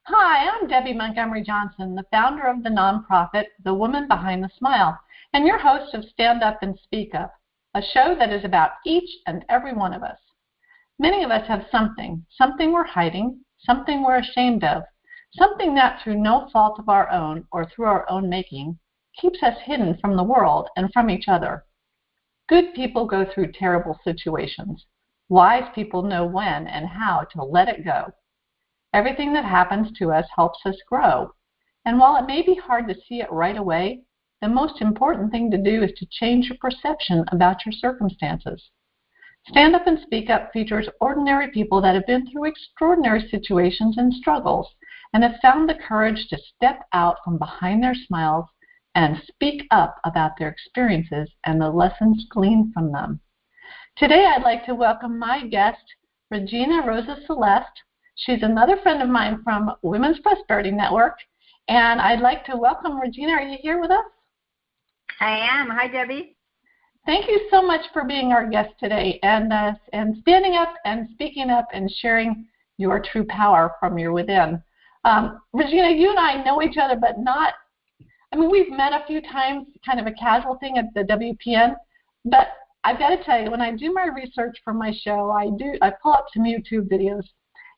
Hi, I'm Debby Montgomery Johnson, the founder of the nonprofit The Woman Behind the Smile, and your host of Stand Up and Speak Up, a show that is about each and every one of us. Many of us have something we're hiding, something we're ashamed of, something that through no fault of our own or through our own making keeps us hidden from the world and from each other. Good people go through terrible situations. Wise people know when and how to let it go. Everything that happens to us helps us grow. And while it may be hard to see it right away, the most important thing to do is to change your perception about your circumstances. Stand Up and Speak Up features ordinary people that have been through extraordinary situations and struggles and have found the courage to step out from behind their smiles and speak up about their experiences and the lessons gleaned from them. Today I'd like to welcome my guest, Regena Rosa Celeste. She's another friend of mine from Women's Prosperity Network, and I'd like to welcome Regena. Are you here with us? I am. Hi, Debbie. Thank you so much for being our guest today and standing up and speaking up and sharing your true power from your within. Regena, you and I know each other, but we've met a few times, kind of a casual thing at the WPN, but I've got to tell you, when I do my research for my show, I pull up some YouTube videos.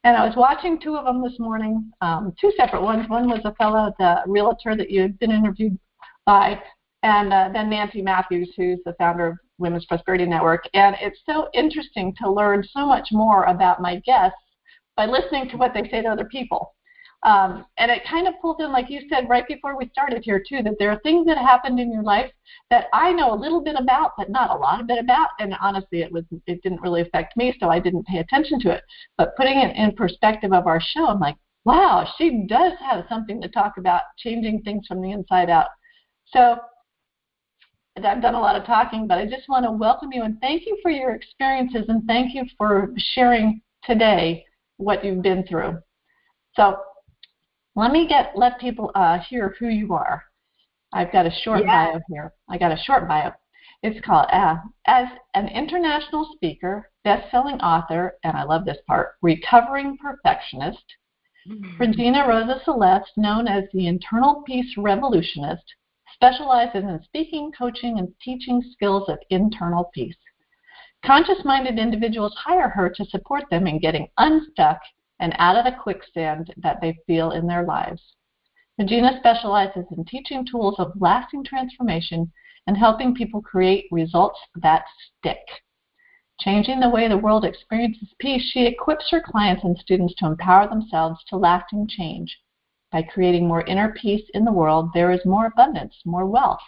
And I was watching two of them this morning, two separate ones. One was a fellow, the realtor that you had been interviewed by, and then Nancy Matthews, who's the founder of Women's Prosperity Network. And it's so interesting to learn so much more about my guests by listening to what they say to other people. And it kind of pulls in, like you said right before we started here, too, that there are things that happened in your life that I know a little bit about, but not a lot of it about. And honestly, it didn't really affect me, so I didn't pay attention to it. But putting it in perspective of our show, I'm like, wow, she does have something to talk about, changing things from the inside out. So I've done a lot of talking, but I just want to welcome you and thank you for your experiences and thank you for sharing today what you've been through. So let people hear who you are. I've got a short bio here. It's called, as an international speaker, best-selling author, and I love this part, recovering perfectionist, Regena Rosa Celeste, known as the Internal Peace Revolutionist, specializes in speaking, coaching, and teaching skills of internal peace. Conscious-minded individuals hire her to support them in getting unstuck and out of the quicksand that they feel in their lives. Regena specializes in teaching tools of lasting transformation and helping people create results that stick. Changing the way the world experiences peace, she equips her clients and students to empower themselves to lasting change. By creating more inner peace in the world, there is more abundance, more wealth,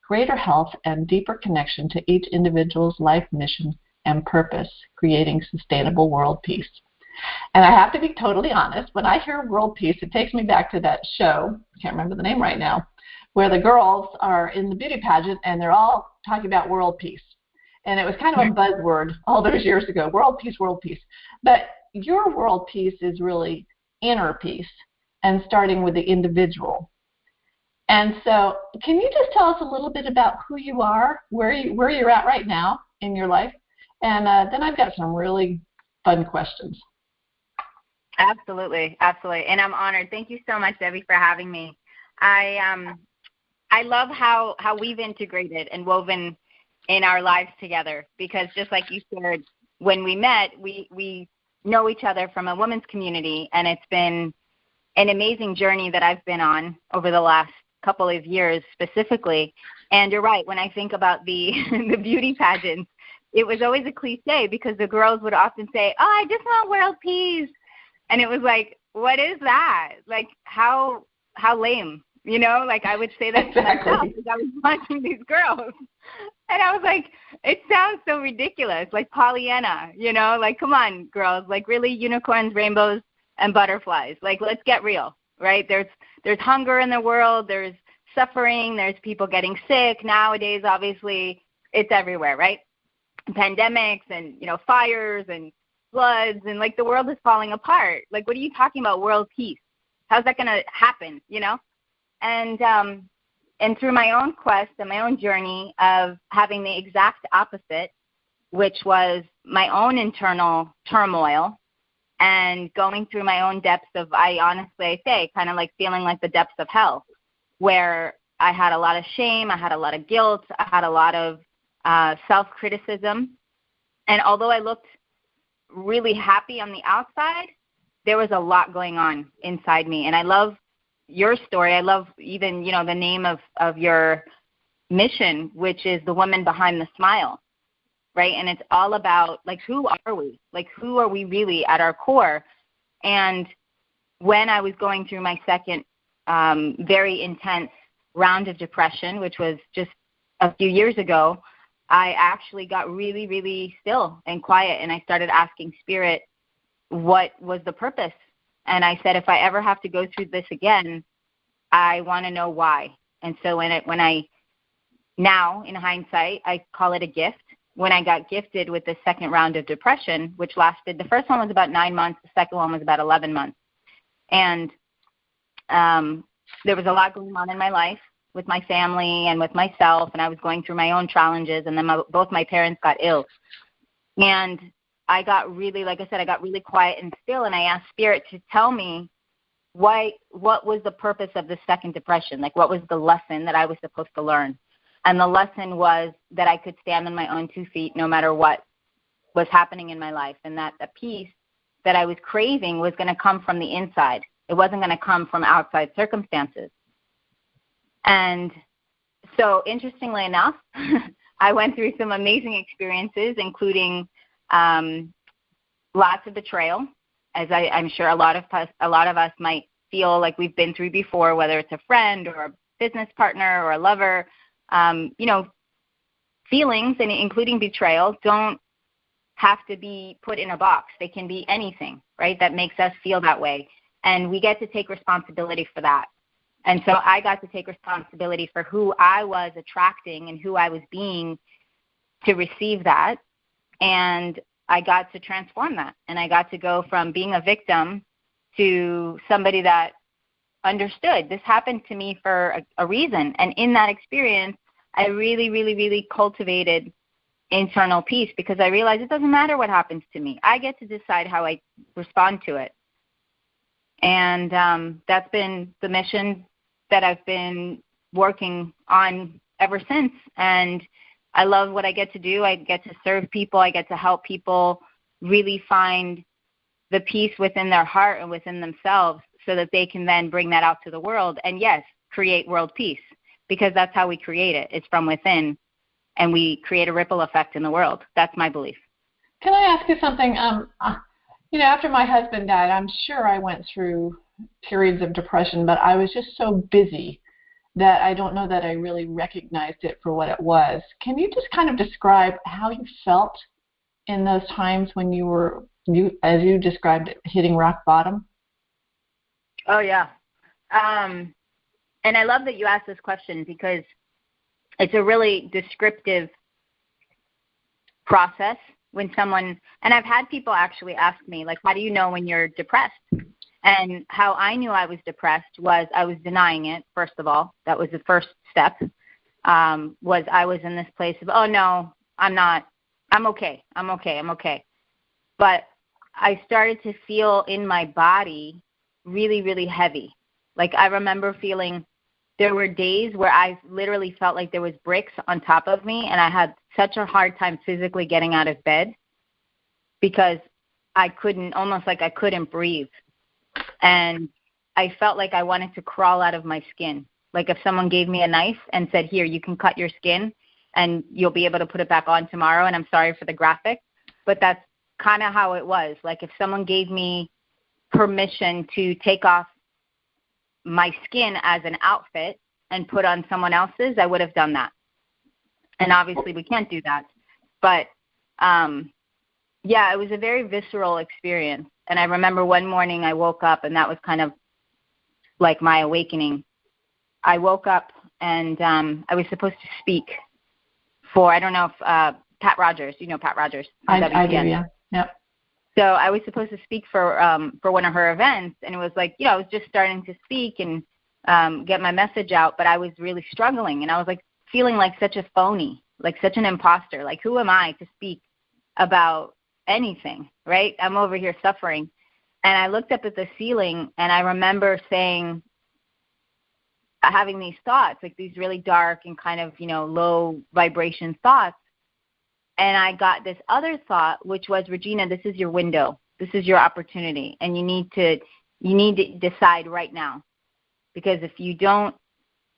greater health, and deeper connection to each individual's life mission and purpose, creating sustainable world peace. And I have to be totally honest, when I hear world peace, it takes me back to that show, I can't remember the name right now, where the girls are in the beauty pageant and they're all talking about world peace. And it was kind of a buzzword all those years ago, world peace, world peace. But your world peace is really inner peace and starting with the individual. And so can you just tell us a little bit about who you are, where you're at right now in your life? And then I've got some really fun questions. Absolutely. And I'm honored. Thank you so much, Debbie, for having me. I love how we've integrated and woven in our lives together because just like you shared, when we met, we know each other from a women's community, and it's been an amazing journey that I've been on over the last couple of years specifically. And you're right, when I think about the beauty pageants, it was always a cliche because the girls would often say, oh, I just want world peace. And it was like, what is that? Like, how lame, you know? Like, I would say that to myself because I was watching these girls. And I was like, it sounds so ridiculous, like Pollyanna, you know? Like, come on, girls. Like, really, unicorns, rainbows, and butterflies. Like, let's get real, right? There's hunger in the world. There's suffering. There's people getting sick. Nowadays, obviously, it's everywhere, right? Pandemics and, fires and floods, and like the world is falling apart. Like, what are you talking about, world peace? How's that going to happen, And through my own quest and my own journey of having the exact opposite, which was my own internal turmoil, and going through my own depths of, I say, kind of like feeling like the depths of hell, where I had a lot of shame, I had a lot of guilt, I had a lot of self-criticism. And although I looked really happy on the outside, there was a lot going on inside me. And I love your story. I love even, the name of your mission, which is The Woman Behind the Smile, right? And it's all about, like, who are we? Like, who are we really at our core? And when I was going through my second very intense round of depression, which was just a few years ago, I actually got really, really still and quiet, and I started asking Spirit what was the purpose. And I said, if I ever have to go through this again, I want to know why. And so when I now, in hindsight, I call it a gift. When I got gifted with the second round of depression, which lasted, the first one was about 9 months, the second one was about 11 months. And there was a lot going on in my life with my family and with myself, and I was going through my own challenges, and then both my parents got ill. And I got really, like I said, I got really quiet and still, and I asked Spirit to tell me what was the purpose of the second depression, like what was the lesson that I was supposed to learn. And the lesson was that I could stand on my own 2 feet no matter what was happening in my life, and that the peace that I was craving was going to come from the inside. It wasn't going to come from outside circumstances. And so, interestingly enough, I went through some amazing experiences, including lots of betrayal, as I'm sure a lot of us might feel like we've been through before, whether it's a friend or a business partner or a lover. Feelings, and including betrayal, don't have to be put in a box. They can be anything, right, that makes us feel that way. And we get to take responsibility for that. And so I got to take responsibility for who I was attracting and who I was being to receive that. And I got to transform that. And I got to go from being a victim to somebody that understood this happened to me for a reason. And in that experience, I really, really, really cultivated internal peace, because I realized it doesn't matter what happens to me. I get to decide how I respond to it. And that's been the mission that I've been working on ever since. And I love what I get to do. I get to serve people. I get to help people really find the peace within their heart and within themselves, so that they can then bring that out to the world and, yes, create world peace, because that's how we create it. It's from within, and we create a ripple effect in the world. That's my belief. Can I ask you something? After my husband died, I'm sure I went through periods of depression, but I was just so busy that I don't know that I really recognized it for what it was. Can you just kind of describe how you felt in those times when you were, as you described it, hitting rock bottom? Oh, yeah. And I love that you asked this question, because it's a really descriptive process when someone, and I've had people actually ask me, like, how do you know when you're depressed? And how I knew I was depressed was I was denying it, first of all. That was the first step, was I was in this place of, oh, no, I'm not. I'm okay. But I started to feel in my body really, really heavy. Like, I remember feeling, there were days where I literally felt like there was bricks on top of me, and I had such a hard time physically getting out of bed, because I couldn't breathe. And I felt like I wanted to crawl out of my skin. Like, if someone gave me a knife and said, here, you can cut your skin and you'll be able to put it back on tomorrow, and I'm sorry for the graphic, but that's kind of how it was. Like, if someone gave me permission to take off my skin as an outfit and put on someone else's, I would have done that. And obviously we can't do that. But, it was a very visceral experience. And I remember one morning I woke up, and that was kind of like my awakening. I woke up, and I was supposed to speak for, I don't know if Pat Rogers, you know Pat Rogers. I do, yeah. Yep. So I was supposed to speak for one of her events, and it was like, I was just starting to speak and get my message out, but I was really struggling, and I was like feeling like such a phony, like such an imposter. Like, who am I to speak about anything, right? I'm over here suffering. And I looked up at the ceiling, and I remember having these thoughts, like these really dark and kind of, low vibration thoughts. And I got this other thought, which was, Regena, this is your window. This is your opportunity. And you need to decide right now. Because if you don't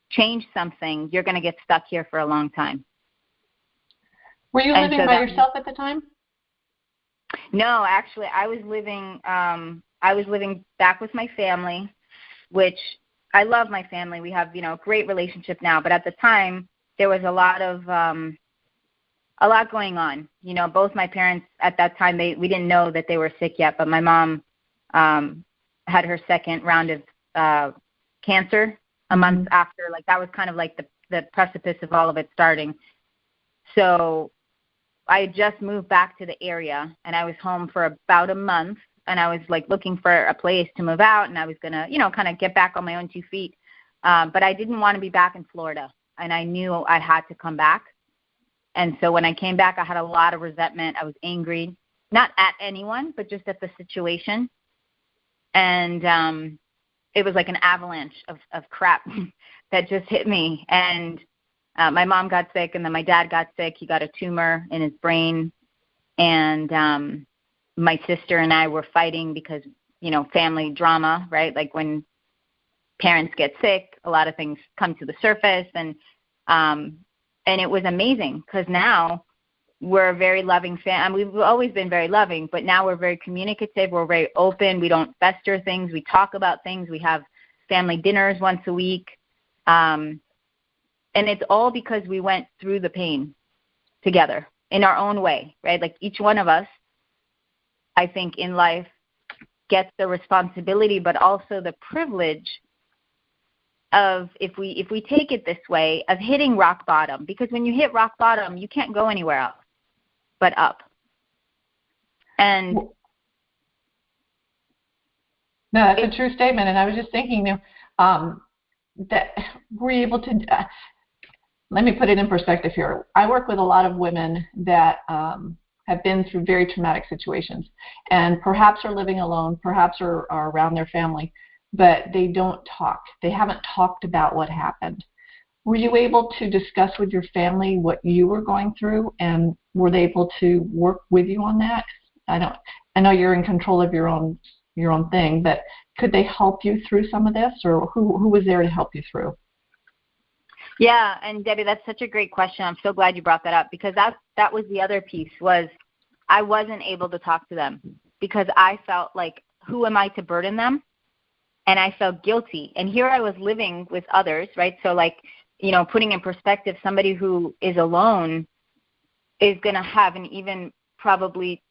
change something, you're going to get stuck here for a long time. Were you living by yourself at the time? No, actually, I was living back with my family, which I love my family. We have, a great relationship now. But at the time, there was a lot going on. Both my parents at that time, we didn't know that they were sick yet. But my mom had her second round of cancer a month after. Like, that was kind of like the precipice of all of it starting. So I had just moved back to the area, and I was home for about a month, and I was like looking for a place to move out, and I was going to, kind of get back on my own 2 feet. But I didn't want to be back in Florida, and I knew I had to come back. And so when I came back, I had a lot of resentment. I was angry, not at anyone, but just at the situation. And it was like an avalanche of crap that just hit me. And my mom got sick, and then my dad got sick. He got a tumor in his brain. And my sister and I were fighting because, family drama, right? Like when parents get sick, a lot of things come to the surface. And it was amazing because now we're a very loving family. We've always been very loving, but now we're very communicative. We're very open. We don't fester things. We talk about things. We have family dinners once a week. And it's all because we went through the pain together in our own way, right? Like each one of us, I think, in life gets the responsibility, but also the privilege of, if we take it this way, of hitting rock bottom. Because when you hit rock bottom, you can't go anywhere else but up. And no, that's a true statement. And I was just thinking, that we're able to. Let me put it in perspective here. I work with a lot of women that have been through very traumatic situations, and perhaps are living alone, perhaps are around their family, but they don't talk. They haven't talked about what happened. Were you able to discuss with your family what you were going through, and were they able to work with you on that? I know you're in control of your own thing, but could they help you through some of this, or who was there to help you through? Yeah, and Debbie, that's such a great question. I'm so glad you brought that up, because that was the other piece, was I wasn't able to talk to them because I felt like, who am I to burden them? And I felt guilty. And here I was living with others, right? So like, putting in perspective, somebody who is alone is going to have an even probably,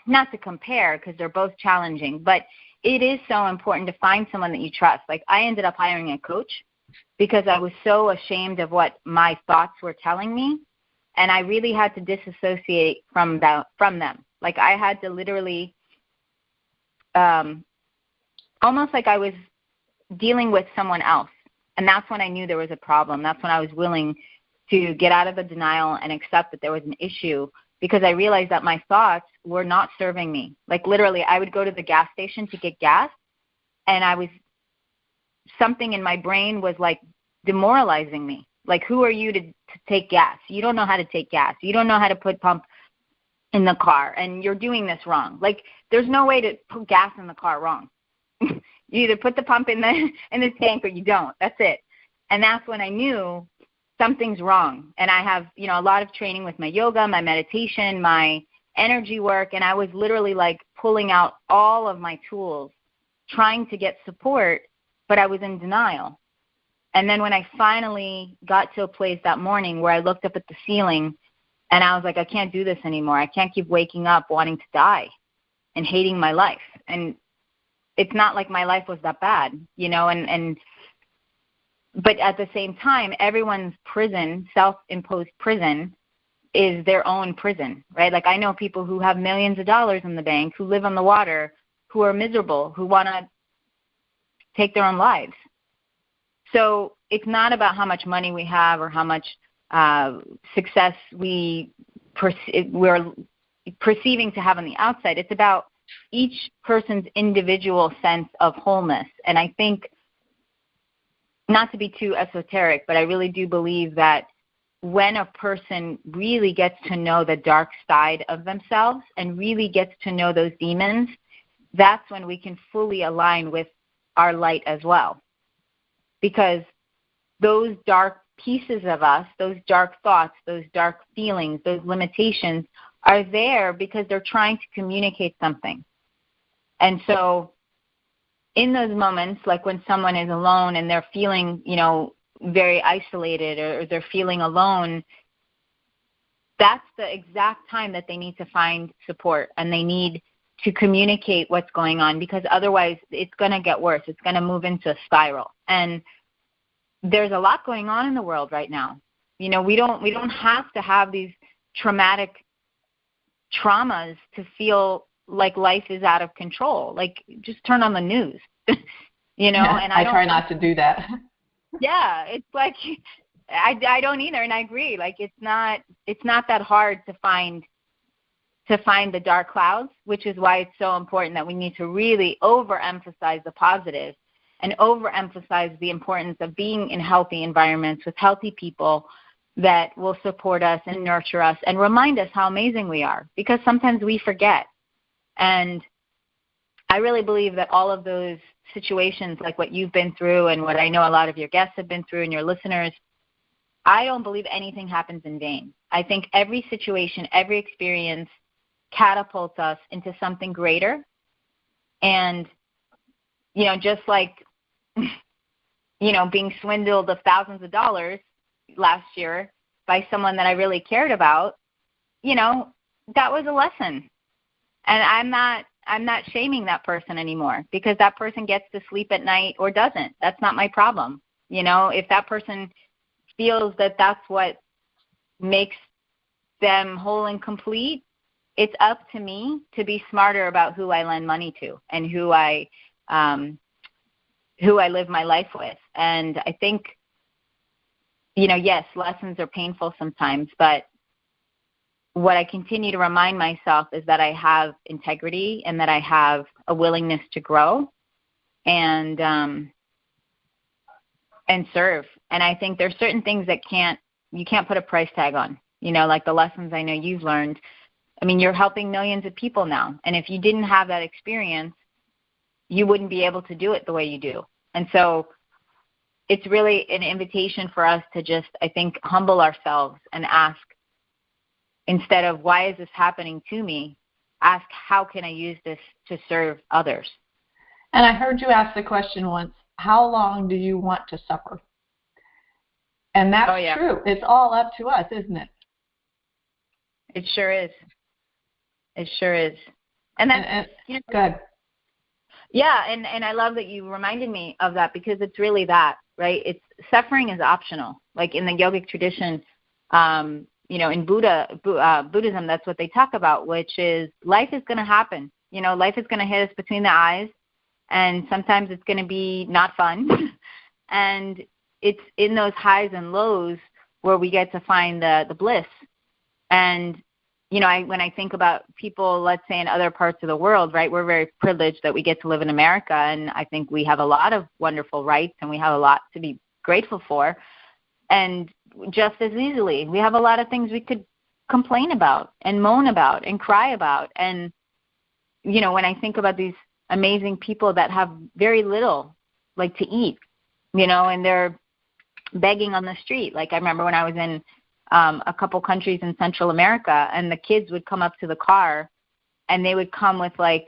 not to compare because they're both challenging, but it is so important to find someone that you trust. Like I ended up hiring a coach because I was so ashamed of what my thoughts were telling me, and I really had to disassociate from them. Like I had to literally, almost like I was dealing with someone else, and that's when I knew there was a problem. That's when I was willing to get out of the denial and accept that there was an issue, because I realized that my thoughts were not serving me. Like literally, I would go to the gas station to get gas, and something in my brain was like demoralizing me. Like, who are you to take gas? You don't know how to take gas. You don't know how to put pump in the car, and you're doing this wrong. Like, there's no way to put gas in the car wrong. You either put the pump in the tank or you don't. That's it. And that's when I knew something's wrong. And I have, a lot of training with my yoga, my meditation, my energy work, and I was literally like pulling out all of my tools, trying to get support, but I was in denial. And then when I finally got to a place that morning where I looked up at the ceiling and I was like, I can't do this anymore. I can't keep waking up wanting to die and hating my life. And it's not like my life was that bad, but at the same time, everyone's prison, self-imposed prison, is their own prison, right? Like I know people who have millions of dollars in the bank, who live on the water, who are miserable, who want to take their own lives. So it's not about how much money we have or how much success we're perceiving to have on the outside. It's about each person's individual sense of wholeness. And I think, not to be too esoteric, but I really do believe that when a person really gets to know the dark side of themselves and really gets to know those demons, that's when we can fully align with our light as well. Because those dark pieces of us, those dark thoughts, those dark feelings, those limitations are there because they're trying to communicate something. And so in those moments, like when someone is alone and they're feeling, very isolated or they're feeling alone, that's the exact time that they need to find support and they need to communicate what's going on, because otherwise it's going to get worse. It's going to move into a spiral. And there's a lot going on in the world right now. We don't have to have these traumatic traumas to feel like life is out of control. Like, just turn on the news, Yeah, and I try not to do that. Yeah, it's like I don't either, and I agree. Like, it's not that hard to find the dark clouds, which is why it's so important that we need to really overemphasize the positive and overemphasize the importance of being in healthy environments with healthy people that will support us and nurture us and remind us how amazing we are, because sometimes we forget. And I really believe that all of those situations, like what you've been through and what I know a lot of your guests have been through and your listeners, I don't believe anything happens in vain. I think every situation, every experience catapults us into something greater. And, just like, being swindled of thousands of dollars last year by someone that I really cared about, that was a lesson. And I'm not shaming that person anymore, because that person gets to sleep at night or doesn't. That's not my problem. If that person feels that that's what makes them whole and complete, it's up to me to be smarter about who I lend money to and who I live my life with. And I think, yes, lessons are painful sometimes, but what I continue to remind myself is that I have integrity and that I have a willingness to grow and serve. And I think there's certain things that you can't put a price tag on, like the lessons I know you've learned. I mean, you're helping millions of people now. And if you didn't have that experience, you wouldn't be able to do it the way you do. And so it's really an invitation for us to just, I think, humble ourselves and ask, instead of why is this happening to me, ask how can I use this to serve others. And I heard you ask the question once, how long do you want to suffer? And that's true. It's all up to us, isn't it? It sure is. It sure is. And that's good. Yeah, and I love that you reminded me of that, because it's really that, right? It's suffering is optional. Like in the yogic tradition, in Buddhism, that's what they talk about, which is life is going to happen. Life is going to hit us between the eyes, and sometimes it's going to be not fun. And it's in those highs and lows where we get to find the bliss. And, when I think about people, let's say in other parts of the world, right, we're very privileged that we get to live in America, and I think we have a lot of wonderful rights, and we have a lot to be grateful for. And just as easily, we have a lot of things we could complain about and moan about and cry about. And, when I think about these amazing people that have very little, like, to eat, and they're begging on the street. Like, I remember when I was in a couple countries in Central America, and the kids would come up to the car, and they would come with, like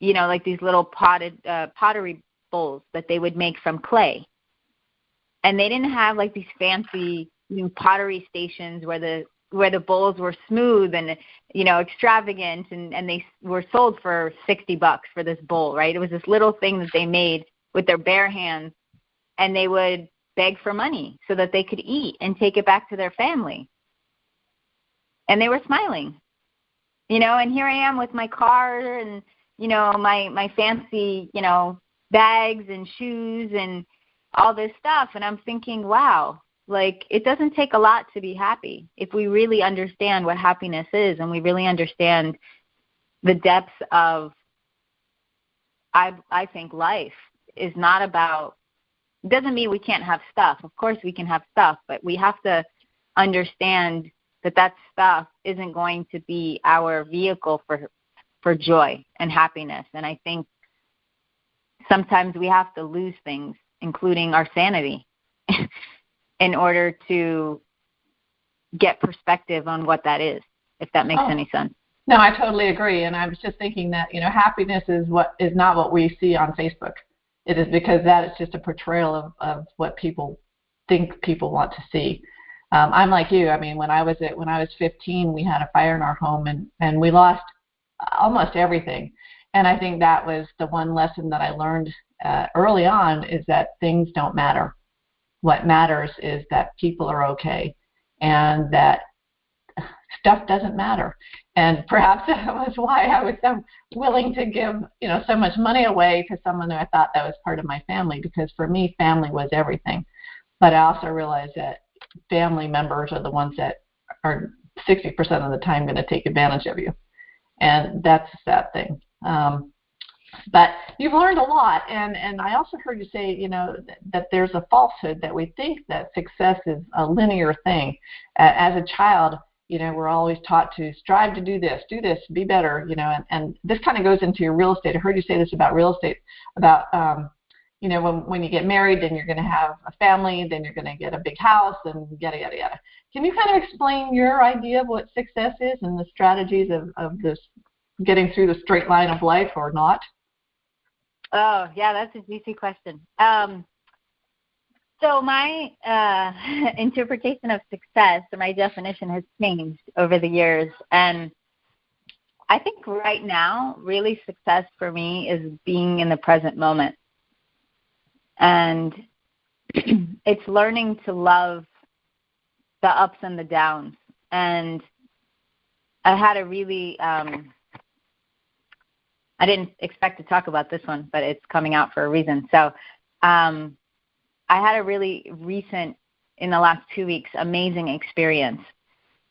these little pottery bowls that they would make from clay. And they didn't have like these fancy pottery stations where the bowls were smooth and extravagant, and they were sold for $60 for this bowl, right? It was this little thing that they made with their bare hands, and they would beg for money so that they could eat and take it back to their family. And they were smiling, and here I am with my car and my fancy bags and shoes and all this stuff, and I'm thinking, wow, like, it doesn't take a lot to be happy if we really understand what happiness is, and we really understand the depths of I think life is not about, doesn't mean we can't have stuff. Of course we can have stuff, but we have to understand that stuff isn't going to be our vehicle for joy and happiness. And I think sometimes we have to lose things, including our sanity, in order to get perspective on what that is, if that makes any sense. No, I totally agree. And I was just thinking that, happiness is not what we see on Facebook. It is because that is just a portrayal of what people think people want to see. I'm like you. I mean, when I was 15, we had a fire in our home, and we lost almost everything. And I think that was the one lesson that I learned early on, is that things don't matter. What matters is that people are okay, and that stuff doesn't matter. And perhaps that was why I was so willing to give, so much money away to someone who I thought that was part of my family, because for me, family was everything. But I also realized that family members are the ones that are 60% of the time going to take advantage of you. And that's a sad thing. But you've learned a lot. And I also heard you say, that there's a falsehood that we think that success is a linear thing. As a child, we're always taught to strive to do this, be better, and this kind of goes into your real estate. I heard you say this about real estate, about, when you get married, then you're going to have a family, then you're going to get a big house, and yada, yada, yada. Can you kind of explain your idea of what success is and the strategies of this getting through the straight line of life, or not? Oh, yeah, that's a juicy question. So my interpretation of success, or my definition, has changed over the years. And I think right now, really, success for me is being in the present moment. And it's learning to love the ups and the downs. And I had a really, I didn't expect to talk about this one, but it's coming out for a reason. So I had a really recent, in the last 2 weeks, amazing experience.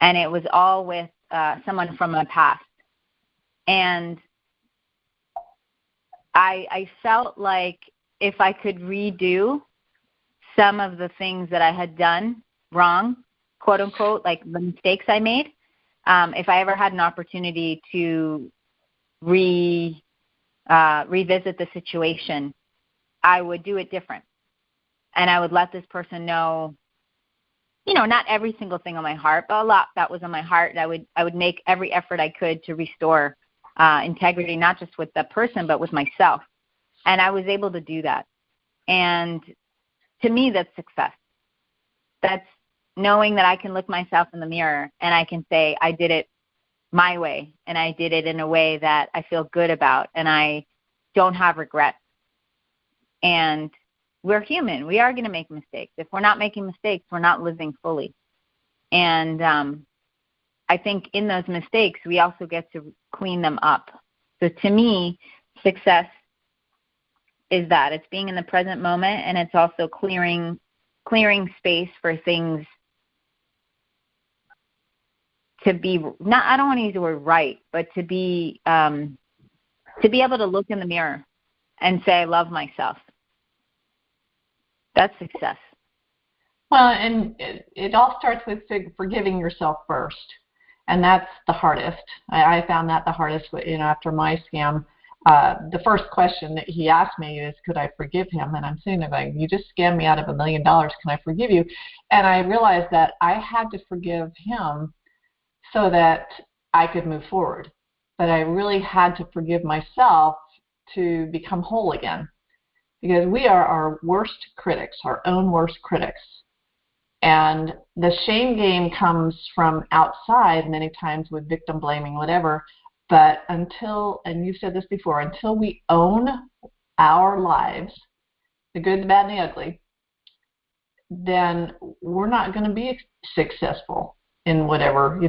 And it was all with someone from my past. And I felt like if I could redo some of the things that I had done wrong, quote unquote, like the mistakes I made, if I ever had an opportunity to revisit the situation, I would do it different. And I would let this person know, not every single thing on my heart, but a lot that was on my heart. I would make every effort I could to restore integrity, not just with the person, but with myself. And I was able to do that. And to me, that's success. That's knowing that I can look myself in the mirror and I can say, I did it my way, and I did it in a way that I feel good about, and I don't have regrets. And we're human. We are going to make mistakes. If we're not making mistakes, we're not living fully. And I think in those mistakes, we also get to clean them up. So to me, success is that. It's being in the present moment, and it's also clearing space for things to be, not, I don't want to use the word right, but to be able to look in the mirror and say, I love myself. That's success. Well, and it all starts with forgiving yourself first, and that's the hardest. I found that the hardest, after my scam. The first question that he asked me is, could I forgive him? And I'm sitting there going, you just scammed me out of $1 million. Can I forgive you? And I realized that I had to forgive him so that I could move forward. But I really had to forgive myself to become whole again. Because we are our worst critics, our own worst critics. And the shame game comes from outside many times with victim blaming, whatever. But until, and you've said this before, until we own our lives, the good, the bad, and the ugly, then we're not going to be successful in whatever,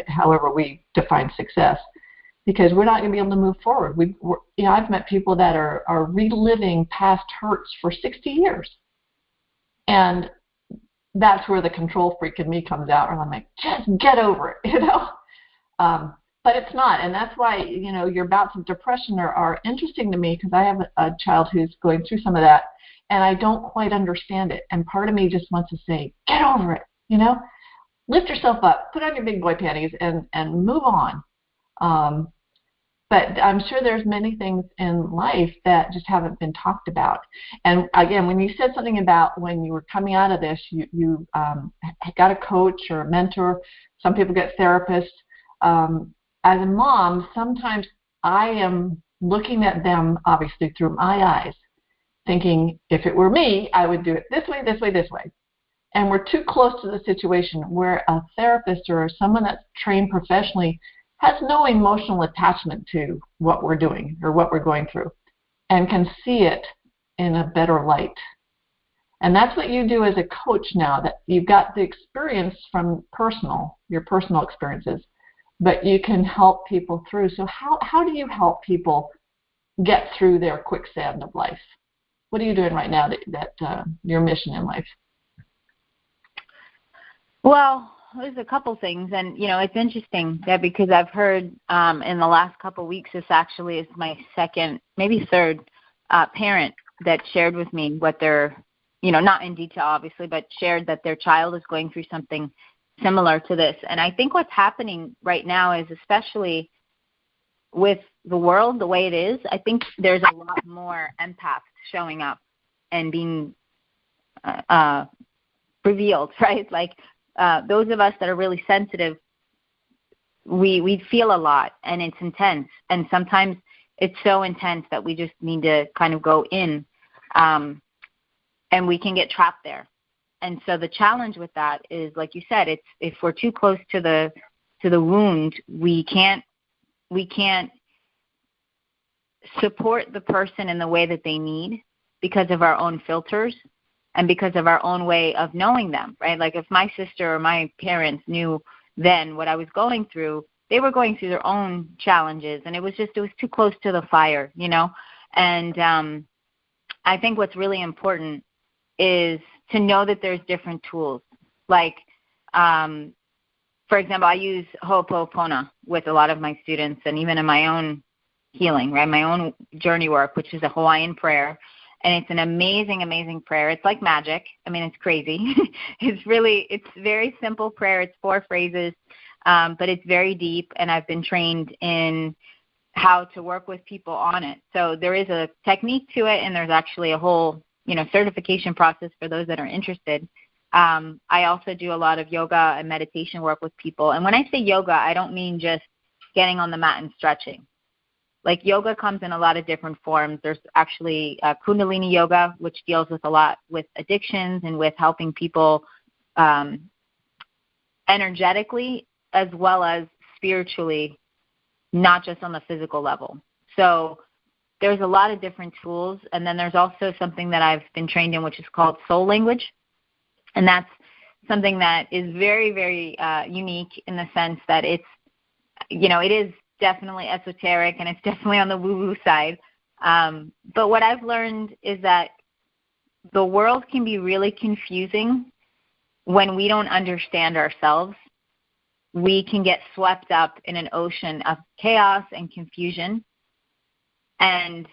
however we define success. Because we're not going to be able to move forward. I've met people that are reliving past hurts for 60 years. And that's where the control freak in me comes out. And I'm like, just get over it, but it's not. And that's why, your bouts of depression are interesting to me, because I have a child who's going through some of that, and I don't quite understand it. And part of me just wants to say, get over it, lift yourself up, put on your big boy panties, and move on. But I'm sure there's many things in life that just haven't been talked about. And again, when you said something about when you were coming out of this, you got a coach or a mentor. Some people get therapists. As a mom, sometimes I am looking at them, obviously, through my eyes, thinking, if it were me, I would do it this way, this way, this way. And we're too close to the situation where a therapist or someone that's trained professionally has no emotional attachment to what we're doing or what we're going through, and can see it in a better light. And that's what you do as a coach now, that you've got the experience from your personal experiences, but you can help people through. So how do you help people get through their quicksand of life? What are you doing right now that your mission in life? Well, there's a couple things, and it's interesting that because I've heard in the last couple weeks, this actually is my second, maybe third parent that shared with me what they're, not in detail obviously, but shared that their child is going through something similar to this. And I think what's happening right now is, especially with the world the way it is, I think there's a lot more empaths showing up and being revealed, right? Like, those of us that are really sensitive, we feel a lot, and it's intense. And sometimes it's so intense that we just need to kind of go in, and we can get trapped there. And so the challenge with that is, like you said, it's if we're too close to the wound, we can't support the person in the way that they need because of our own filters. And because of our own way of knowing them, right? Like if my sister or my parents knew then what I was going through, they were going through their own challenges, and it was too close to the fire, And I think what's really important is to know that there's different tools. Like, for example, I use Ho'oponopono with a lot of my students, and even in my own healing, right? My own journey work, which is a Hawaiian prayer. And it's an amazing, amazing prayer. It's like magic. I mean, it's crazy. It's very simple prayer. It's 4 phrases, but it's very deep. And I've been trained in how to work with people on it. So there is a technique to it, and there's actually a whole, certification process for those that are interested. I also do a lot of yoga and meditation work with people. And when I say yoga, I don't mean just getting on the mat and stretching. Like yoga comes in a lot of different forms. There's actually Kundalini yoga, which deals with a lot with addictions and with helping people energetically as well as spiritually, not just on the physical level. So there's a lot of different tools. And then there's also something that I've been trained in, which is called soul language. And that's something that is very, very unique in the sense that it's, it is definitely esoteric, and it's definitely on the woo-woo side. But what I've learned is that the world can be really confusing when we don't understand ourselves. We can get swept up in an ocean of chaos and confusion. And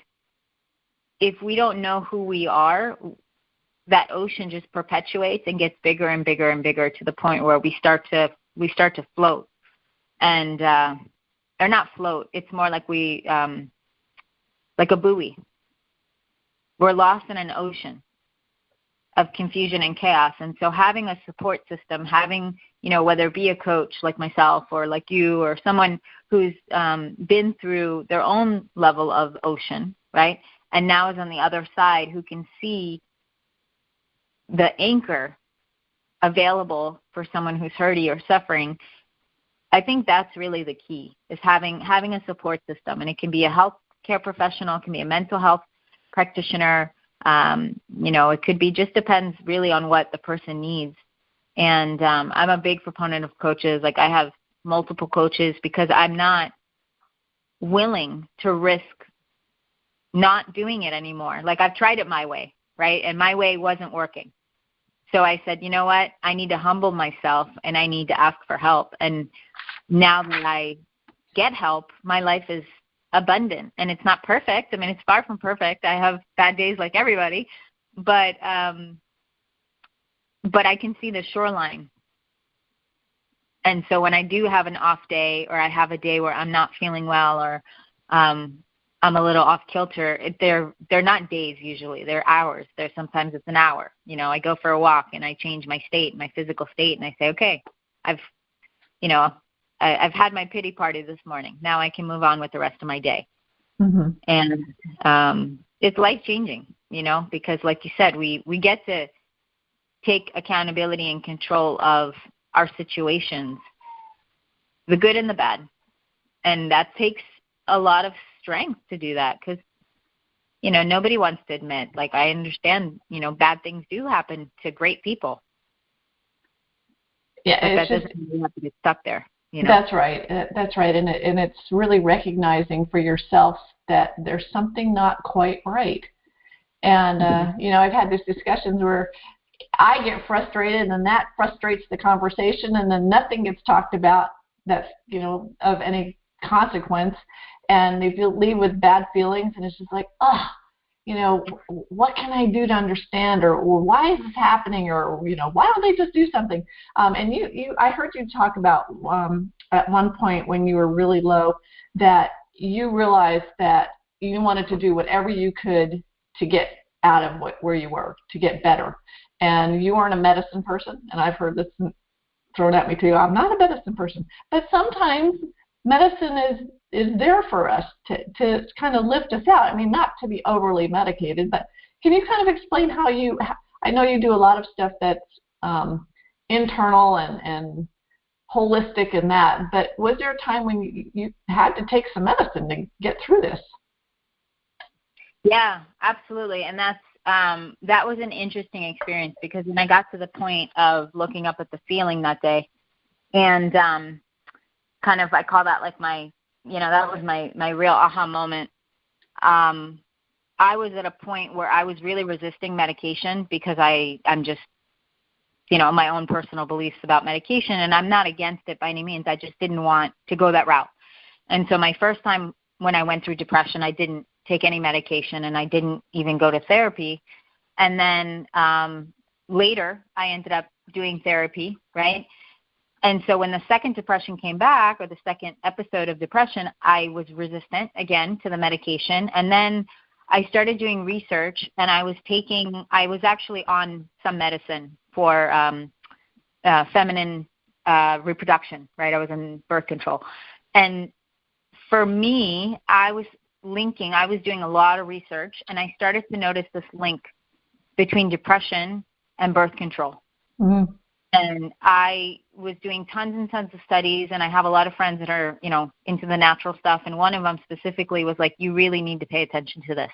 if we don't know who we are, that ocean just perpetuates and gets bigger and bigger and bigger to the point where we start to float. And or not float, it's more like like a buoy. We're lost in an ocean of confusion and chaos. And so having a support system, having, whether it be a coach like myself or like you or someone who's been through their own level of ocean, right, and now is on the other side, who can see the anchor available for someone who's hurting or suffering, I think that's really the key, is having a support system. And it can be a healthcare professional, it can be a mental health practitioner. It could be, just depends really on what the person needs. And I'm a big proponent of coaches. Like I have multiple coaches because I'm not willing to risk not doing it anymore. Like I've tried it my way, right? And my way wasn't working. So I said, you know what? I need to humble myself and I need to ask for help. And now that I get help, my life is abundant. And it's not perfect. I mean, it's far from perfect. I have bad days like everybody, but I can see the shoreline. And so when I do have an off day, or I have a day where I'm not feeling well, or I'm a little off kilter, they're not days usually. They're hours. Sometimes it's an hour. I go for a walk and I change my state, my physical state, and I say, okay, I've had my pity party this morning. Now I can move on with the rest of my day. Mm-hmm. And it's life-changing, because like you said, we get to take accountability and control of our situations, the good and the bad. And that takes a lot of strength to do that, because, nobody wants to admit, like, I understand, bad things do happen to great people. Yeah, but that doesn't mean you have to get stuck there. That's right. And it's really recognizing for yourself that there's something not quite right. And, I've had these discussions where I get frustrated, and that frustrates the conversation, and then nothing gets talked about that's, of any consequence. And they leave with bad feelings, and it's just like, what can I do to understand, or why is this happening, or why don't they just do something? And I heard you talk about at one point when you were really low that you realized that you wanted to do whatever you could to get out of where you were, to get better. And you weren't a medicine person, and I've heard this thrown at me too. I'm not a medicine person, but sometimes medicine is there for us to kind of lift us out. I mean, not to be overly medicated, but can you kind of explain how I know you do a lot of stuff that's internal and holistic and that, but was there a time when you had to take some medicine to get through this? Yeah, absolutely. And that was an interesting experience, because when I got to the point of looking up at the ceiling that day, and kind of, I call that like my, that was my real aha moment. I was at a point where I was really resisting medication, because I'm just, my own personal beliefs about medication, and I'm not against it by any means. I just didn't want to go that route. And so my first time when I went through depression, I didn't take any medication, and I didn't even go to therapy. And then later I ended up doing therapy, right? And so when the second depression came back, or the second episode of depression, I was resistant again to the medication. And then I started doing research, and I was actually on some medicine for feminine reproduction, right? I was in birth control. And for me, I was doing a lot of research, and I started to notice this link between depression and birth control. Mm-hmm. And I was doing tons and tons of studies, and I have a lot of friends that are, into the natural stuff. And one of them specifically was like, you really need to pay attention to this.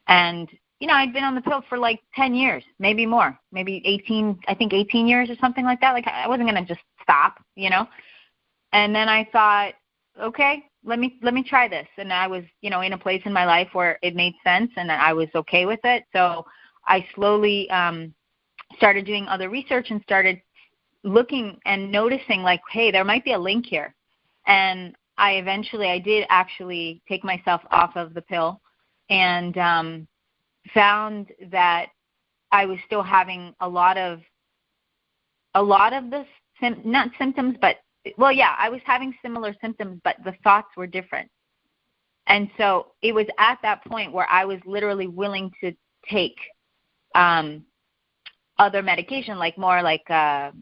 And, I'd been on the pill for like 10 years, maybe more, maybe 18 years or something like that. Like, I wasn't going to just stop, And then I thought, okay, let me try this. And I was, in a place in my life where it made sense and I was okay with it. So I slowly started doing other research and started looking and noticing, like, hey, there might be a link here. And I did actually take myself off of the pill, and found that I was still having a lot of the not symptoms, but I was having similar symptoms, but the thoughts were different. And so it was at that point where I was literally willing to take other medication, like more like, I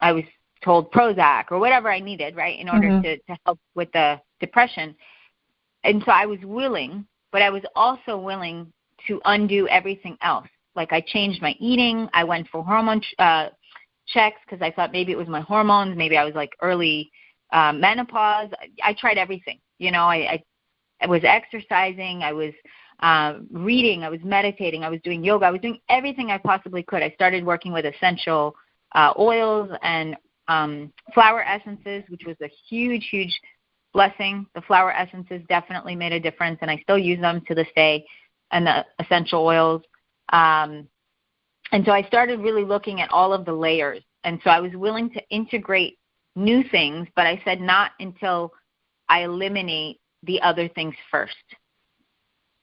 was told Prozac or whatever I needed, right, in order to help with the depression. And so I was willing, but I was also willing to undo everything else. Like, I changed my eating. I went for hormone checks, because I thought maybe it was my hormones. Maybe I was like early menopause. I tried everything. I was exercising. I was reading. I was meditating. I was doing yoga. I was doing everything I possibly could. I started working with essential oils and flower essences, which was a huge, huge blessing. The flower essences definitely made a difference, and I still use them to this day, and the essential oils. And so I started really looking at all of the layers. And so I was willing to integrate new things, but I said not until I eliminate the other things first.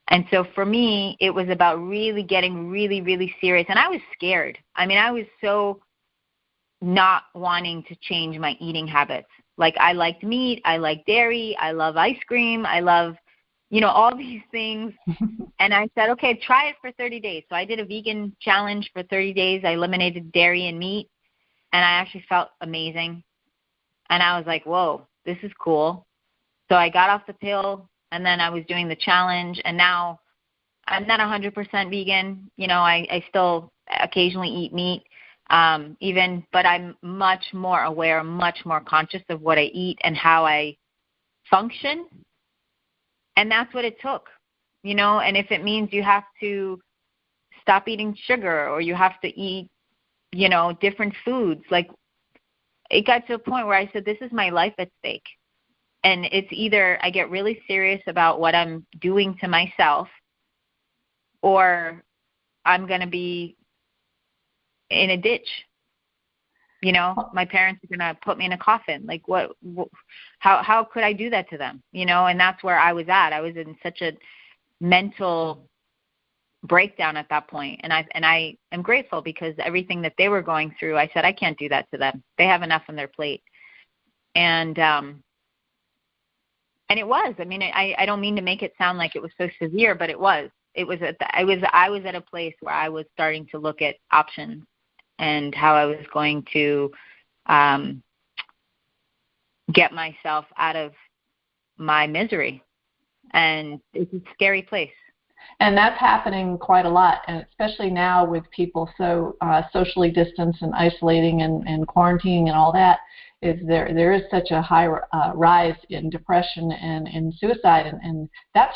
And so for me, it was about really getting really, really serious. And I was scared. I mean, I was so not wanting to change my eating habits. Like, I liked meat, I like dairy, I love ice cream, I love, all these things. And I said, okay, try it for 30 days. So I did a vegan challenge for 30 days. I eliminated dairy and meat, and I actually felt amazing. And I was like, whoa, this is cool. So I got off the pill, and then I was doing the challenge, and now I'm not 100% vegan. I still occasionally eat meat, but I'm much more aware, much more conscious of what I eat and how I function. And that's what it took, and if it means you have to stop eating sugar or you have to eat, different foods, like, it got to a point where I said, this is my life at stake. And it's either I get really serious about what I'm doing to myself, or I'm going to be in a ditch. My parents are going to put me in a coffin. Like, how could I do that to them? And that's where I was at. I was in such a mental breakdown at that point. And I am grateful, because everything that they were going through, I said, I can't do that to them. They have enough on their plate. And it was. I mean, I don't mean to make it sound like it was so severe, but it was. I was at a place where I was starting to look at options and how I was going to get myself out of my misery. And it's a scary place. And that's happening quite a lot, and especially now with people so socially distanced and isolating and quarantining and all that. There is such a high rise in depression and in suicide, and that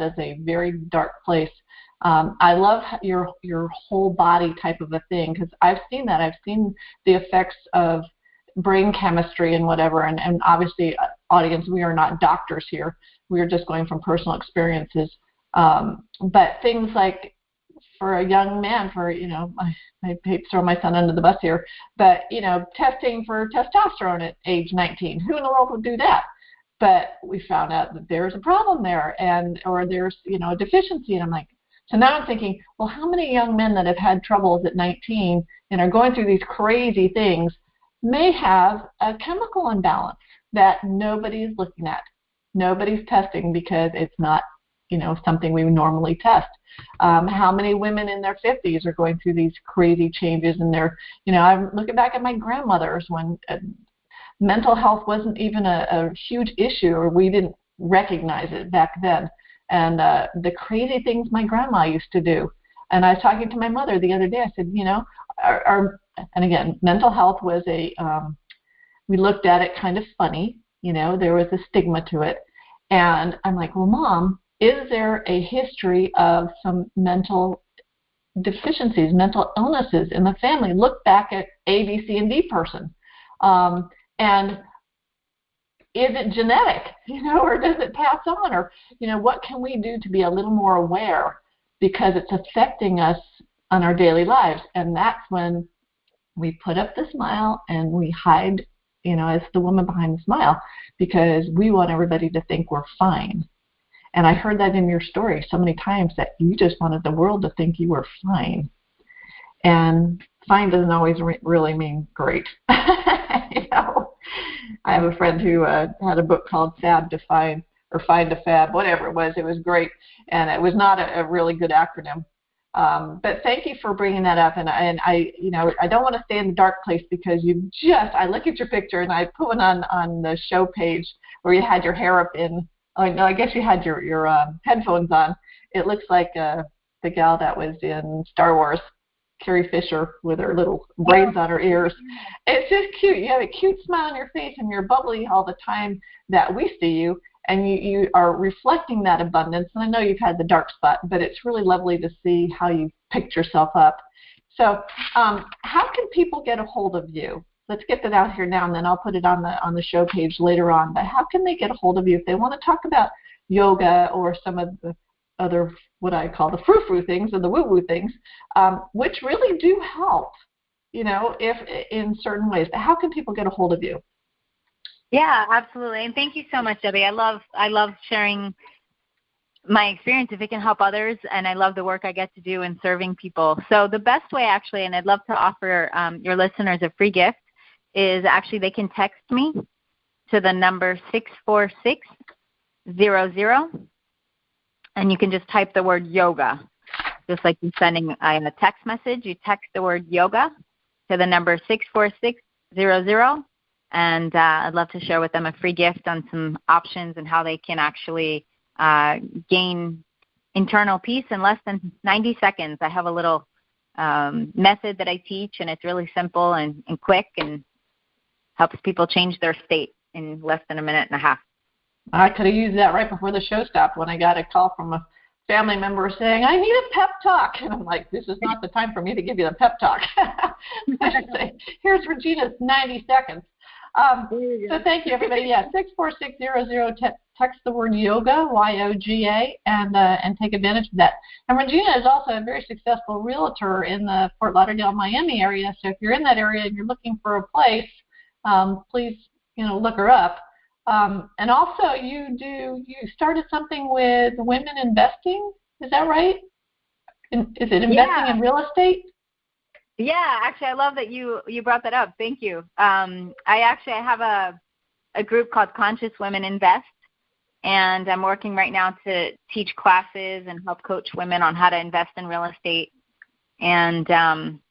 is a very dark place. I love your whole body type of a thing, because I've seen that. I've seen the effects of brain chemistry and whatever, and obviously, audience, we are not doctors here. We are just going from personal experiences. But things like, for a young man, I hate to throw my son under the bus here, but, testing for testosterone at age 19, who in the world would do that? But we found out that there's a problem there, or there's, a deficiency. And I'm like, so now I'm thinking, well, how many young men that have had troubles at 19 and are going through these crazy things may have a chemical imbalance that nobody's looking at. Nobody's testing, because it's not, something we would normally test. How many women in their 50s are going through these crazy changes in their, I'm looking back at my grandmothers when mental health wasn't even a huge issue, or we didn't recognize it back then. And the crazy things my grandma used to do. And I was talking to my mother the other day. I said, and again, mental health was we looked at it kind of funny. There was a stigma to it. And I'm like, well, Mom, is there a history of some mental deficiencies, mental illnesses in the family? Look back at A, B, C, and D person. And is it genetic, or does it pass on? Or, what can we do to be a little more aware, because it's affecting us on our daily lives? And that's when we put up the smile and we hide, as the woman behind the smile, because we want everybody to think we're fine. And I heard that in your story so many times, that you just wanted the world to think you were fine. And fine doesn't always really mean great. I have a friend who had a book called Fab to Find, or Find to Fab, whatever it was. It was great, and it was not a really good acronym. But thank you for bringing that up. And I don't want to stay in the dark place, because I look at your picture, and I put one on the show page where you had your hair up in. Oh no, I guess you had your headphones on. It looks like the gal that was in Star Wars, Carrie Fisher, with her little braids on her ears. It's just cute. You have a cute smile on your face, and you're bubbly all the time that we see you, and you are reflecting that abundance. And I know you've had the dark spot, but it's really lovely to see how you picked yourself up. So how can people get a hold of you? Let's get that out here now, and then I'll put it on the show page later on. But how can they get a hold of you if they want to talk about yoga or some of the other, what I call the frou-frou things, or the woo-woo things, which really do help, if in certain ways? How can people get a hold of you? Yeah, absolutely. And thank you so much, Debbie. I love sharing my experience if it can help others, and I love the work I get to do in serving people. So the best way, actually, and I'd love to offer your listeners a free gift, is actually they can text me to the number 64600, and you can just type the word yoga. Just like you're sending a text message, you text the word yoga to the number 64600, and I'd love to share with them a free gift on some options and how they can actually gain internal peace in less than 90 seconds. I have a little method that I teach, and it's really simple and quick and helps people change their state in less than a minute and a half. I could have used that right before the show stopped when I got a call from a family member saying, I need a pep talk. And I'm like, this is not the time for me to give you the pep talk. I should say, here's Regena's 90 seconds. So thank you, everybody. Yeah, 64600, text the word yoga, Y-O-G-A, and take advantage of that. And Regena is also a very successful realtor in the Fort Lauderdale, Miami area. So if you're in that area and you're looking for a place, please, look her up. And also, you started something with women investing. Is that right? Is it investing in real estate? Yeah, actually, I love that you brought that up. Thank you. I have a group called Conscious Women Invest, and I'm working right now to teach classes and help coach women on how to invest in real estate. And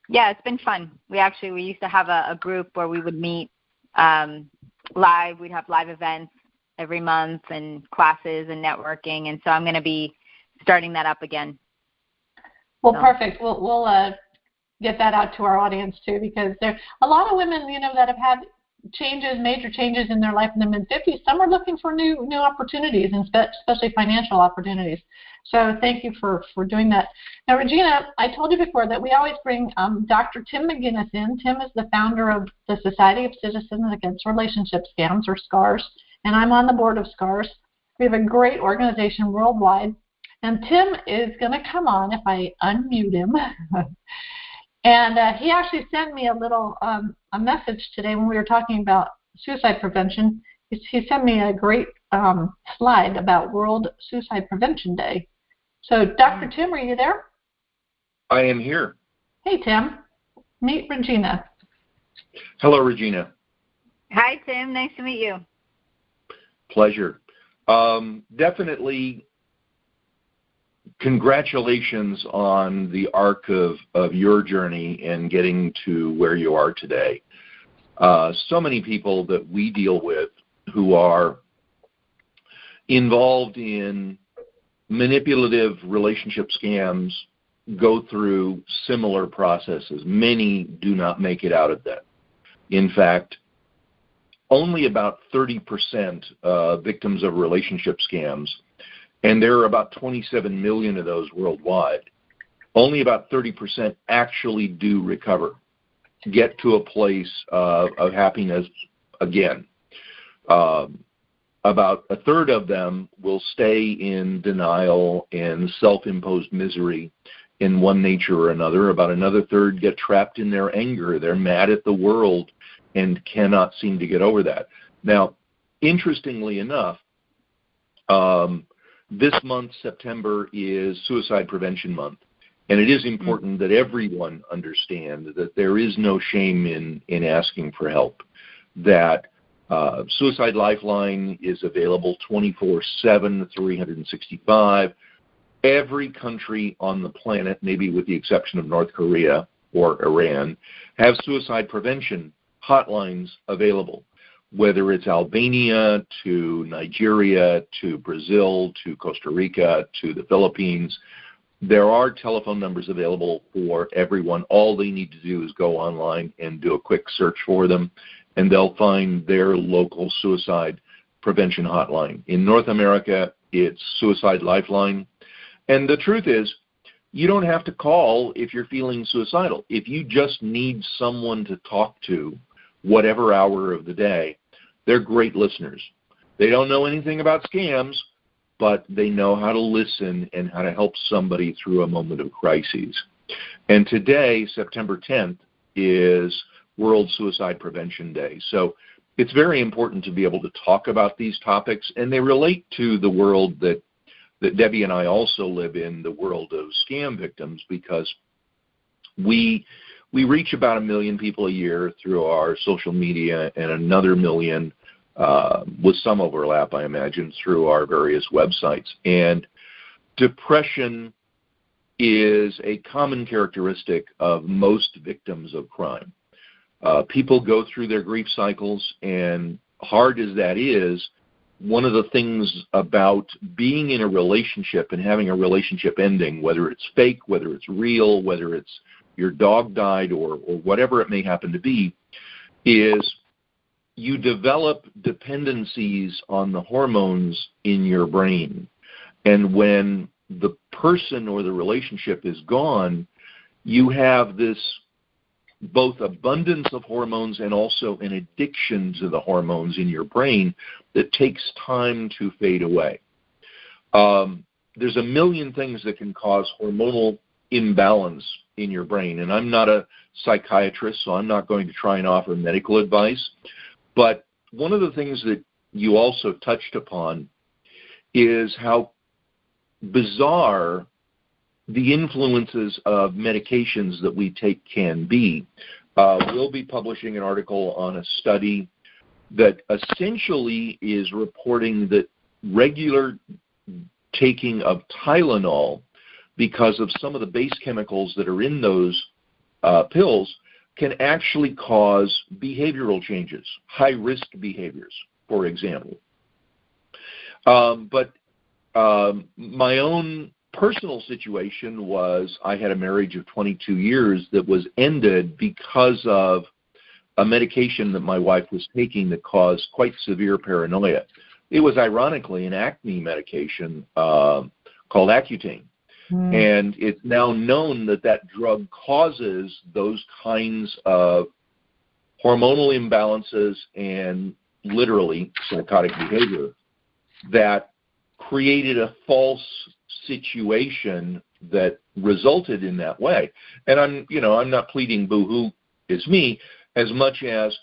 it's been fun. We used to have a group where we would meet live. We'd have live events every month and classes and networking, and so I'm going to be starting that up again. Well, perfect. We'll get that out to our audience too, because there are a lot of women, that have had major changes in their life in the mid-50s. Some are looking for new opportunities, and especially financial opportunities. So thank you for doing that. Now, Regena, I told you before that we always bring Dr. Tim McGinnis in. Tim is the founder of the Society of Citizens Against Relationship Scams, or SCARS, and I'm on the board of SCARS. We have a great organization worldwide, and Tim is going to come on if I unmute him. And he actually sent me a message today when we were talking about suicide prevention. He sent me a great slide about World Suicide Prevention Day. So, Dr. Tim, are you there? I am here. Hey, Tim. Meet Regena. Hello, Regena. Hi, Tim. Nice to meet you. Pleasure. Definitely congratulations on the arc of your journey and getting to where you are today. So many people that we deal with who are involved in manipulative relationship scams go through similar processes. Many do not make it out of that. In fact, only about 30% victims of relationship scams, and there are about 27 million of those worldwide, only about 30% actually do recover, get to a place of happiness again. About a third of them will stay in denial and self-imposed misery in one nature or another. About another third get trapped in their anger. They're mad at the world and cannot seem to get over that. Now, interestingly enough, this month, September, is Suicide Prevention Month, and it is important that everyone understand that there is no shame in asking for help, that Suicide Lifeline is available 24/7, 365. Every country on the planet, maybe with the exception of North Korea or Iran, have suicide prevention hotlines available, whether it's Albania to Nigeria to Brazil to Costa Rica to the Philippines. There are telephone numbers available for everyone. All they need to do is go online and do a quick search for them, and they'll find their local suicide prevention hotline. In North America, it's Suicide Lifeline. And the truth is, you don't have to call if you're feeling suicidal. If you just need someone to talk to, whatever hour of the day, they're great listeners. They don't know anything about scams, but they know how to listen and how to help somebody through a moment of crises. And today, September 10th, is World Suicide Prevention Day. So it's very important to be able to talk about these topics, and they relate to the world that Debbie and I also live in, the world of scam victims, because we reach about 1 million people a year through our social media, and another 1 million, with some overlap, I imagine, through our various websites. And depression is a common characteristic of most victims of crime. People go through their grief cycles, and hard as that is, one of the things about being in a relationship and having a relationship ending, whether it's fake, whether it's real, whether it's your dog died or whatever it may happen to be, is you develop dependencies on the hormones in your brain. And when the person or the relationship is gone, you have this both abundance of hormones and also an addiction to the hormones in your brain that takes time to fade away. There's 1 million things that can cause hormonal imbalance in your brain, and I'm not a psychiatrist, so I'm not going to try and offer medical advice, but one of the things that you also touched upon is how bizarre the influences of medications that we take can be. We'll be publishing an article on a study that essentially is reporting that regular taking of Tylenol, because of some of the base chemicals that are in those pills, can actually cause behavioral changes, high-risk behaviors, for example. But my own personal situation was I had a marriage of 22 years that was ended because of a medication that my wife was taking that caused quite severe paranoia. It was ironically an acne medication called Accutane. And it's now known that that drug causes those kinds of hormonal imbalances and literally psychotic behavior that created a false situation that resulted in that way. And I'm not pleading boo-hoo is me, as much as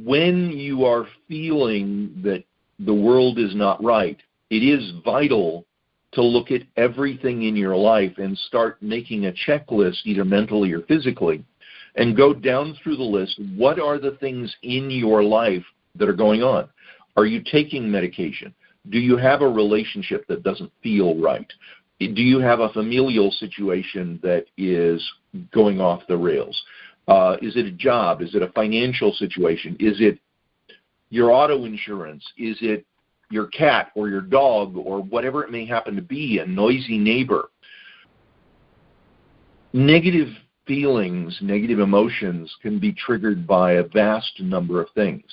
when you are feeling that the world is not right, it is vital to look at everything in your life and start making a checklist, either mentally or physically, and go down through the list. What are the things in your life that are going on? Are you taking medication? Do you have a relationship that doesn't feel right? Do you have a familial situation that is going off the rails? Is it a job? Is it a financial situation? Is it your auto insurance? Is it your cat or your dog or whatever it may happen to be, a noisy neighbor? Negative feelings, negative emotions can be triggered by a vast number of things.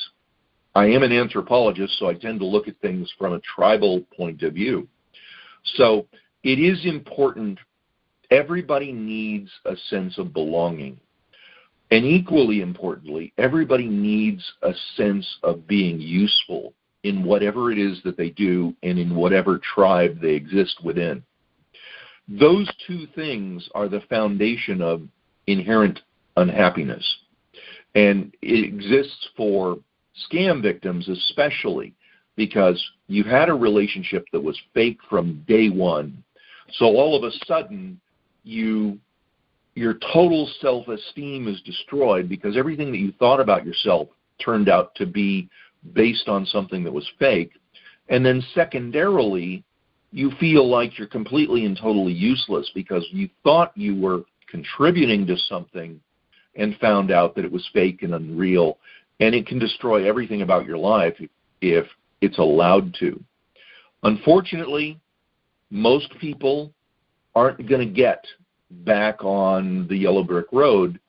I am an anthropologist, so I tend to look at things from a tribal point of view. So it is important. Everybody needs a sense of belonging. And equally importantly, everybody needs a sense of being useful in whatever it is that they do and in whatever tribe they exist within. Those two things are the foundation of inherent unhappiness. And it exists for scam victims especially because you had a relationship that was fake from day one. So all of a sudden, your total self-esteem is destroyed because everything that you thought about yourself turned out to be based on something that was fake. And then secondarily, you feel like you're completely and totally useless because you thought you were contributing to something and found out that it was fake and unreal. And it can destroy everything about your life if it's allowed to. Unfortunately, most people aren't going to get back on the yellow brick road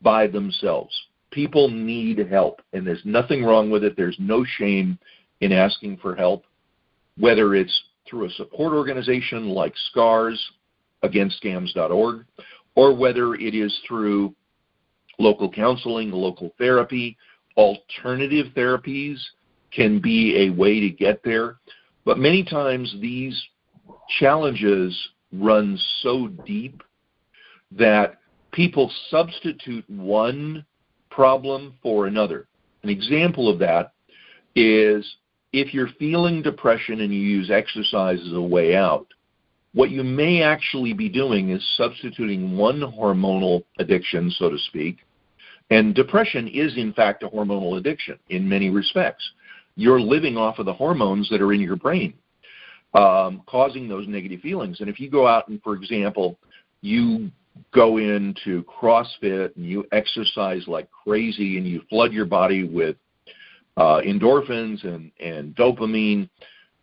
by themselves. People need help, and there's nothing wrong with it. There's no shame in asking for help, whether it's through a support organization like ScarsAgainstScams.org, or whether it is through local counseling, local therapy. Alternative therapies can be a way to get there, but many times these challenges run so deep that people substitute one problem for another. An example of that is if you're feeling depression and you use exercise as a way out, what you may actually be doing is substituting one hormonal addiction, so to speak, and depression is in fact a hormonal addiction in many respects. You're living off of the hormones that are in your brain, causing those negative feelings. And if you go out and, for example, you go into CrossFit and you exercise like crazy and you flood your body with endorphins and dopamine,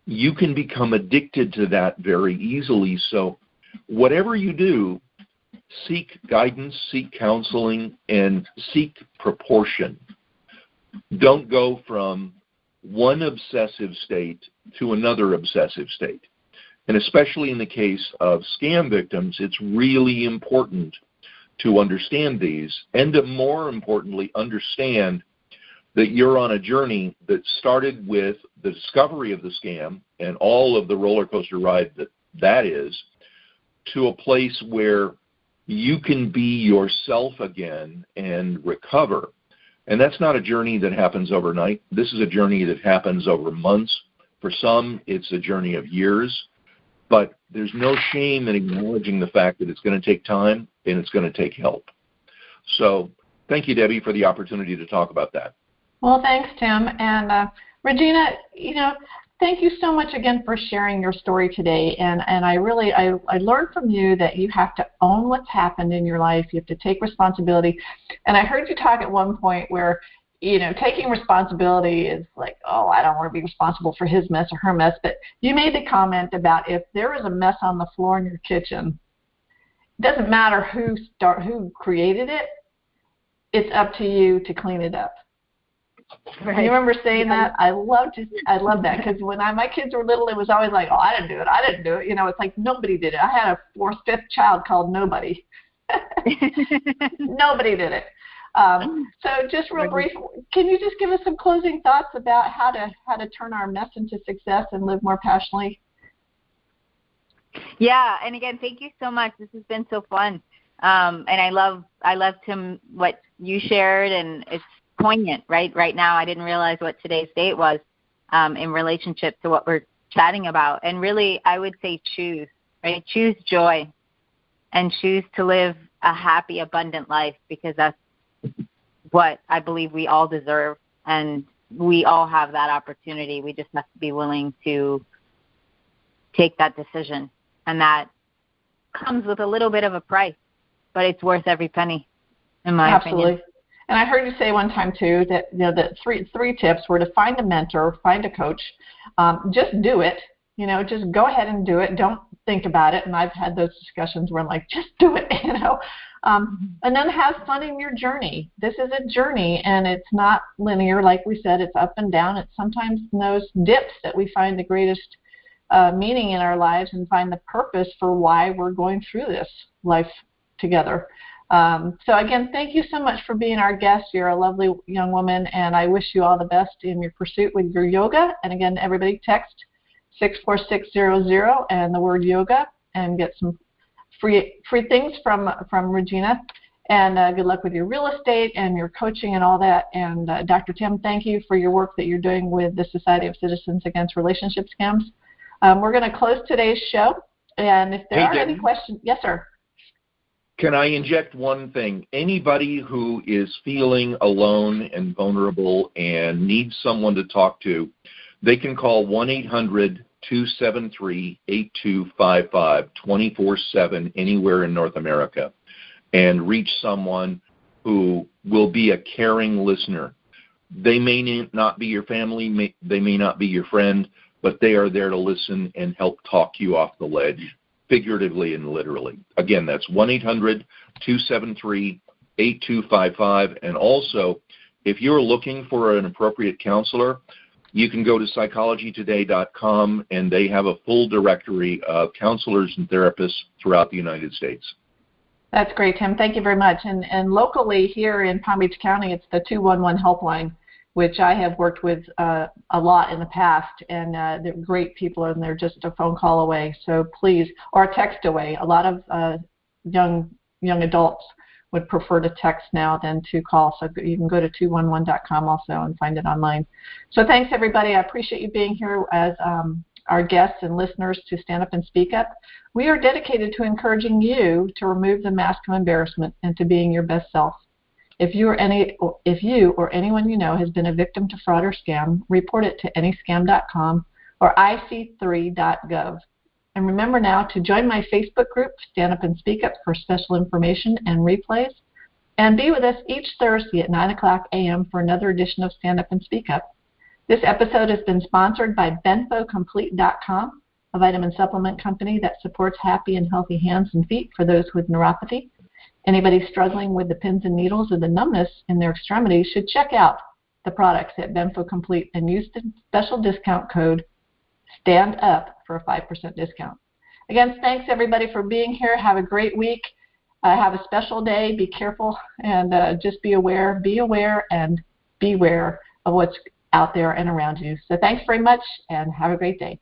you can become addicted to that very easily. So whatever you do, seek guidance, seek counseling, and seek proportion. Don't go from one obsessive state to another obsessive state. And especially in the case of scam victims, it's really important to understand these and to, more importantly, understand that you're on a journey that started with the discovery of the scam and all of the roller coaster ride that is, to a place where you can be yourself again and recover. And that's not a journey that happens overnight. This is a journey that happens over months. For some, it's a journey of years. But there's no shame in acknowledging the fact that it's going to take time and it's going to take help. So thank you, Debbie, for the opportunity to talk about that. Well, thanks, Tim. And Regena, thank you so much again for sharing your story today. And I learned from you that you have to own what's happened in your life. You have to take responsibility. And I heard you talk at one point where, taking responsibility is like, oh, I don't want to be responsible for his mess or her mess. But you made the comment about if there is a mess on the floor in your kitchen, it doesn't matter who created it. It's up to you to clean it up. Right. You remember saying that? I love that because when my kids were little, it was always like, oh, I didn't do it. It's like nobody did it. I had a fourth, fifth child called Nobody. Nobody did it. So just real brief, can you just give us some closing thoughts about how to turn our mess into success and live more passionately? Yeah, and again, thank you so much. This has been so fun, and I love Tim what you shared, and it's poignant right now. I didn't realize what today's date was in relationship to what we're chatting about, and really, I would say choose joy, and choose to live a happy, abundant life, because that's what I believe we all deserve, and we all have that opportunity. We just have to be willing to take that decision, and that comes with a little bit of a price, but it's worth every penny, in my opinion. And I heard you say one time too that that three tips were to find a mentor, find a coach, just do it. Just go ahead and do it. Don't think about it. And I've had those discussions where I'm like, just do it. And then have fun in your journey. This is a journey, and it's not linear, like we said. It's up and down. It's sometimes in those dips that we find the greatest meaning in our lives and find the purpose for why we're going through this life together. So again, thank you so much for being our guest. You're a lovely young woman, and I wish you all the best in your pursuit with your yoga. And again, everybody text 64600 and the word yoga and get some free things from Regena. And good luck with your real estate and your coaching and all that. And Dr. Tim, thank you for your work that you're doing with the Society of Citizens Against Relationship Scams. We're going to close today's show. And if there are any questions, yes, sir. Can I inject one thing? Anybody who is feeling alone and vulnerable and needs someone to talk to, they can call 1-800-273-8255 24/7 anywhere in North America and reach someone who will be a caring listener. They may not be your family, they may not be your friend, but they are there to listen and help talk you off the ledge, figuratively and literally. Again, that's 1-800-273-8255. And also, if you're looking for an appropriate counselor, you can go to psychologytoday.com, and they have a full directory of counselors and therapists throughout the United States. That's great, Tim. Thank you very much. And locally here in Palm Beach County, it's the 211 helpline, which I have worked with a lot in the past, and they're great people, and they're just a phone call away. So please, or a text away. A lot of young adults would prefer to text now than to call. So you can go to 211.com also and find it online. So thanks, everybody. I appreciate you being here as our guests and listeners to Stand Up and Speak Up. We are dedicated to encouraging you to remove the mask of embarrassment and to being your best self. If you or anyone you know has been a victim to fraud or scam, report it to anyscam.com or ic3.gov. And remember now to join my Facebook group, Stand Up and Speak Up, for special information and replays. And be with us each Thursday at 9 o'clock a.m. for another edition of Stand Up and Speak Up. This episode has been sponsored by benfocomplete.com, a vitamin supplement company that supports happy and healthy hands and feet for those with neuropathy. Anybody struggling with the pins and needles or the numbness in their extremities should check out the products at Benfo Complete and use the special discount code STANDUP for a 5% discount. Again, thanks everybody for being here. Have a great week. Have a special day. Be careful and just be aware and beware of what's out there and around you. So thanks very much and have a great day.